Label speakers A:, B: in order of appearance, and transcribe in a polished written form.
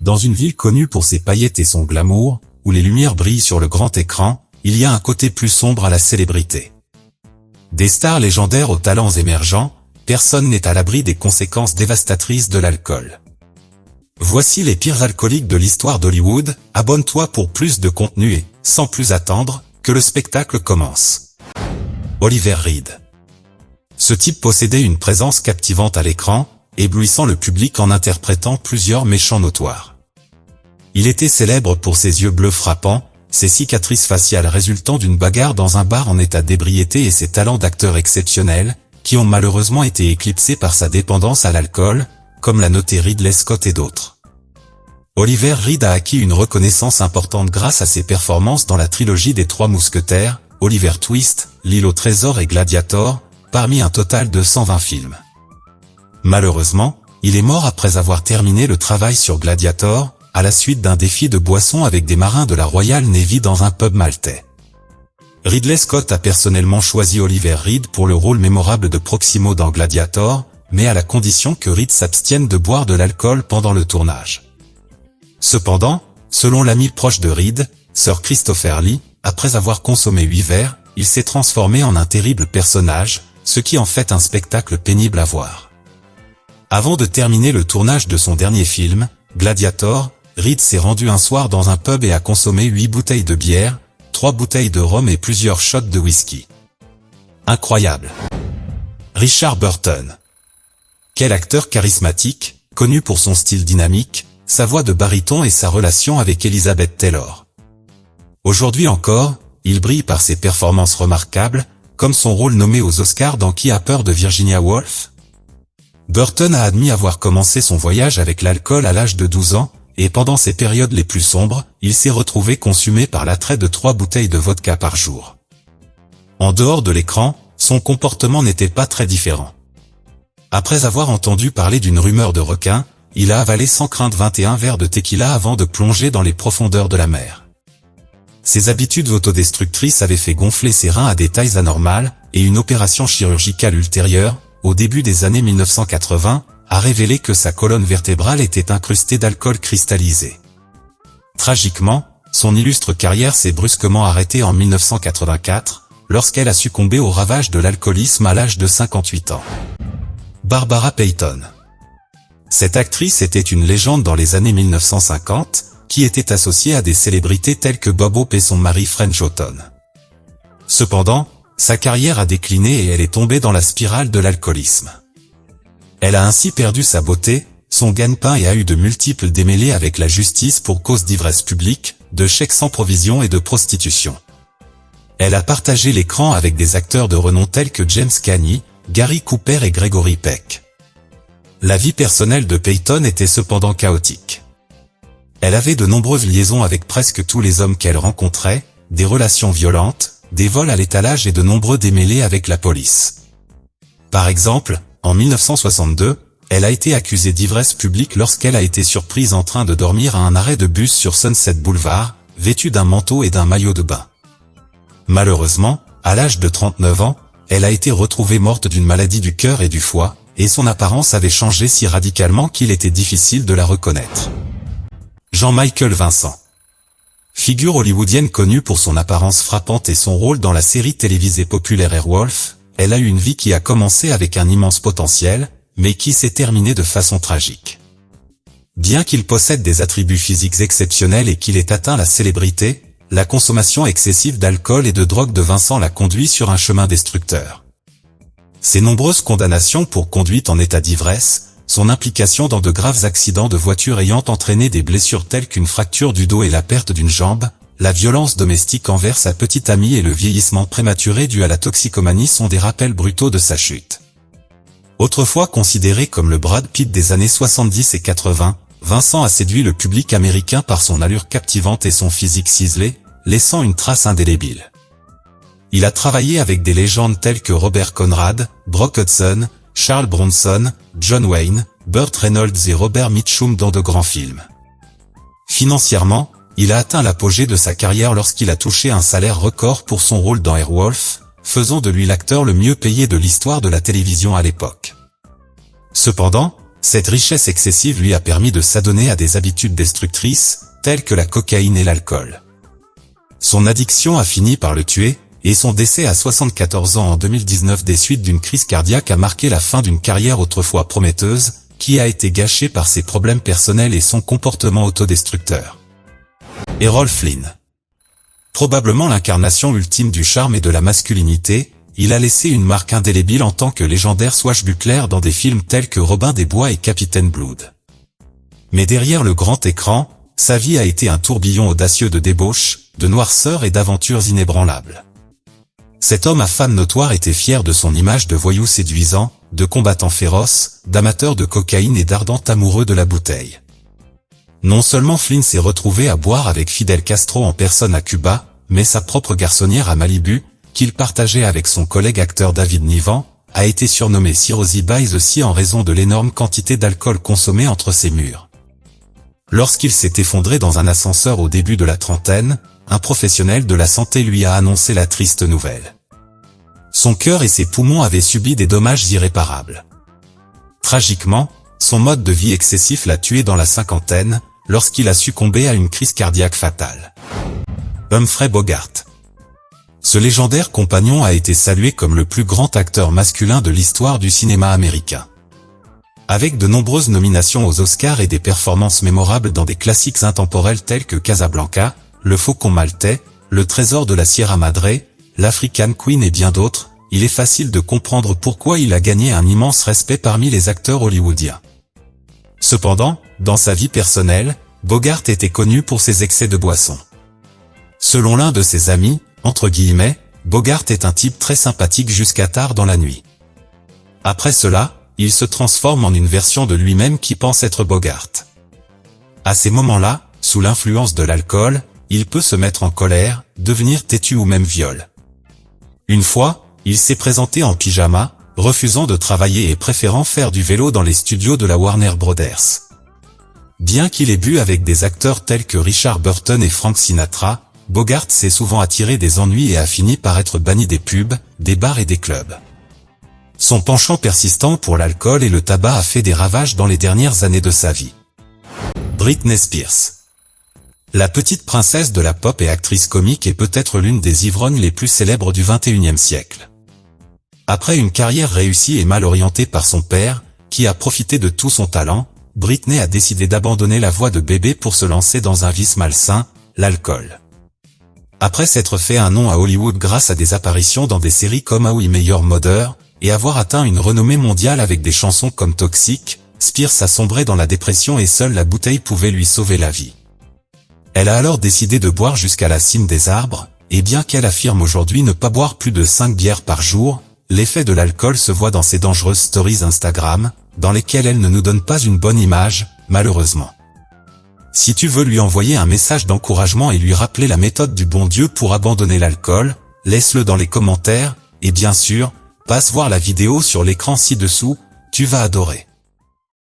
A: Dans une ville connue pour ses paillettes et son glamour, où les lumières brillent sur le grand écran, il y a un côté plus sombre à la célébrité. Des stars légendaires aux talents émergents, personne n'est à l'abri des conséquences dévastatrices de l'alcool. Voici les pires alcooliques de l'histoire d'Hollywood, abonne-toi pour plus de contenu et, sans plus attendre, que le spectacle commence. Oliver Reed. Ce type possédait une présence captivante à l'écran, éblouissant le public en interprétant plusieurs méchants notoires. Il était célèbre pour ses yeux bleus frappants, ses cicatrices faciales résultant d'une bagarre dans un bar en état d'ébriété et ses talents d'acteur exceptionnels, qui ont malheureusement été éclipsés par sa dépendance à l'alcool, comme l'a noté Ridley Scott et d'autres. Oliver Reed a acquis une reconnaissance importante grâce à ses performances dans la trilogie des Trois Mousquetaires, Oliver Twist, L'île au trésor et Gladiator, parmi un total de 120 films. Malheureusement, il est mort après avoir terminé le travail sur Gladiator, à la suite d'un défi de boisson avec des marins de la Royal Navy dans un pub maltais. Ridley Scott a personnellement choisi Oliver Reed pour le rôle mémorable de Proximo dans Gladiator, mais à la condition que Reed s'abstienne de boire de l'alcool pendant le tournage. Cependant, selon l'ami proche de Reed, Sir Christopher Lee, après avoir consommé 8 verres, il s'est transformé en un terrible personnage, ce qui en fait un spectacle pénible à voir. Avant de terminer le tournage de son dernier film, Gladiator, Reed s'est rendu un soir dans un pub et a consommé 8 bouteilles de bière, 3 bouteilles de rhum et plusieurs shots de whisky. Incroyable. Richard Burton. Quel acteur charismatique, connu pour son style dynamique, sa voix de baryton et sa relation avec Elizabeth Taylor. Aujourd'hui encore, il brille par ses performances remarquables, comme son rôle nommé aux Oscars dans Qui a peur de Virginia Woolf. Burton a admis avoir commencé son voyage avec l'alcool à l'âge de 12 ans, et pendant ses périodes les plus sombres, il s'est retrouvé consumé par l'attrait de 3 bouteilles de vodka par jour. En dehors de l'écran, son comportement n'était pas très différent. Après avoir entendu parler d'une rumeur de requin, il a avalé sans crainte 21 verres de tequila avant de plonger dans les profondeurs de la mer. Ses habitudes autodestructrices avaient fait gonfler ses reins à des tailles anormales, et une opération chirurgicale ultérieure, au début des années 1980, a révélé que sa colonne vertébrale était incrustée d'alcool cristallisé. Tragiquement, son illustre carrière s'est brusquement arrêtée en 1984, lorsqu'elle a succombé aux ravages de l'alcoolisme à l'âge de 58 ans. Barbara Payton. Cette actrice était une légende dans les années 1950, qui était associée à des célébrités telles que Bob Hope et son mari French Houghton. Cependant, sa carrière a décliné et elle est tombée dans la spirale de l'alcoolisme. Elle a ainsi perdu sa beauté, son gagne-pain et a eu de multiples démêlés avec la justice pour cause d'ivresse publique, de chèques sans provision et de prostitution. Elle a partagé l'écran avec des acteurs de renom tels que James Cagney, Gary Cooper et Gregory Peck. La vie personnelle de Payton était cependant chaotique. Elle avait de nombreuses liaisons avec presque tous les hommes qu'elle rencontrait, des relations violentes, des vols à l'étalage et de nombreux démêlés avec la police. Par exemple, en 1962, elle a été accusée d'ivresse publique lorsqu'elle a été surprise en train de dormir à un arrêt de bus sur Sunset Boulevard, vêtue d'un manteau et d'un maillot de bain. Malheureusement, à l'âge de 39 ans, elle a été retrouvée morte d'une maladie du cœur et du foie, et son apparence avait changé si radicalement qu'il était difficile de la reconnaître. Jean-Michel Vincent. Figure hollywoodienne connue pour son apparence frappante et son rôle dans la série télévisée populaire Airwolf, elle a eu une vie qui a commencé avec un immense potentiel, mais qui s'est terminée de façon tragique. Bien qu'il possède des attributs physiques exceptionnels et qu'il ait atteint la célébrité, la consommation excessive d'alcool et de drogue de Vincent l'a conduit sur un chemin destructeur. Ses nombreuses condamnations pour conduite en état d'ivresse, son implication dans de graves accidents de voiture ayant entraîné des blessures telles qu'une fracture du dos et la perte d'une jambe, la violence domestique envers sa petite amie et le vieillissement prématuré dû à la toxicomanie sont des rappels brutaux de sa chute. Autrefois considéré comme le Brad Pitt des années 70 et 80, Vincent a séduit le public américain par son allure captivante et son physique ciselé, laissant une trace indélébile. Il a travaillé avec des légendes telles que Robert Conrad, Brock Hudson, Charles Bronson, John Wayne, Burt Reynolds et Robert Mitchum dans de grands films. Financièrement, il a atteint l'apogée de sa carrière lorsqu'il a touché un salaire record pour son rôle dans Airwolf, faisant de lui l'acteur le mieux payé de l'histoire de la télévision à l'époque. Cependant, Cette richesse excessive lui a permis de s'adonner à des habitudes destructrices, telles que la cocaïne et l'alcool. Son addiction a fini par le tuer, et son décès à 74 ans en 2019 des suites d'une crise cardiaque a marqué la fin d'une carrière autrefois prometteuse, qui a été gâchée par ses problèmes personnels et son comportement autodestructeur. Errol Flynn. Probablement l'incarnation ultime du charme et de la masculinité, il a laissé une marque indélébile en tant que légendaire swashbuckler dans des films tels que Robin des Bois et Capitaine Blood. Mais derrière le grand écran, sa vie a été un tourbillon audacieux de débauche, de noirceur et d'aventures inébranlables. Cet homme à fans notoires était fier de son image de voyou séduisant, de combattant féroce, d'amateur de cocaïne et d'ardent amoureux de la bouteille. Non seulement Flynn s'est retrouvé à boire avec Fidel Castro en personne à Cuba, mais sa propre garçonnière à Malibu, qu'il partageait avec son collègue acteur David Niven, a été surnommé Cirrhosis by the Sea en raison de l'énorme quantité d'alcool consommée entre ses murs. Lorsqu'il s'est effondré dans un ascenseur au début de la trentaine, un professionnel de la santé lui a annoncé la triste nouvelle. Son cœur et ses poumons avaient subi des dommages irréparables. Tragiquement, son mode de vie excessif l'a tué dans la cinquantaine, lorsqu'il a succombé à une crise cardiaque fatale. Humphrey Bogart. Ce légendaire compagnon a été salué comme le plus grand acteur masculin de l'histoire du cinéma américain. Avec de nombreuses nominations aux Oscars et des performances mémorables dans des classiques intemporels tels que Casablanca, Le Faucon Maltais, Le Trésor de la Sierra Madre, L'African Queen et bien d'autres, il est facile de comprendre pourquoi il a gagné un immense respect parmi les acteurs hollywoodiens. Cependant, dans sa vie personnelle, Bogart était connu pour ses excès de boisson. Selon l'un de ses amis, entre guillemets, Bogart est un type très sympathique jusqu'à tard dans la nuit. Après cela, il se transforme en une version de lui-même qui pense être Bogart. À ces moments-là, sous l'influence de l'alcool, il peut se mettre en colère, devenir têtu ou même viol. Une fois, il s'est présenté en pyjama, refusant de travailler et préférant faire du vélo dans les studios de la Warner Brothers. Bien qu'il ait bu avec des acteurs tels que Richard Burton et Frank Sinatra, Bogart s'est souvent attiré des ennuis et a fini par être banni des pubs, des bars et des clubs. Son penchant persistant pour l'alcool et le tabac a fait des ravages dans les dernières années de sa vie. Britney Spears. La petite princesse de la pop et actrice comique est peut-être l'une des ivrognes les plus célèbres du XXIe siècle. Après une carrière réussie et mal orientée par son père, qui a profité de tout son talent, Britney a décidé d'abandonner la voie de bébé pour se lancer dans un vice malsain, l'alcool. Après s'être fait un nom à Hollywood grâce à des apparitions dans des séries comme How I Met Your Mother, et avoir atteint une renommée mondiale avec des chansons comme Toxic, Spears a sombré dans la dépression et seule la bouteille pouvait lui sauver la vie. Elle a alors décidé de boire jusqu'à la cime des arbres, et bien qu'elle affirme aujourd'hui ne pas boire plus de 5 bières par jour, l'effet de l'alcool se voit dans ses dangereuses stories Instagram, dans lesquelles elle ne nous donne pas une bonne image, malheureusement. Si tu veux lui envoyer un message d'encouragement et lui rappeler la méthode du bon Dieu pour abandonner l'alcool, laisse-le dans les commentaires, et bien sûr, passe voir la vidéo sur l'écran ci-dessous, tu vas adorer.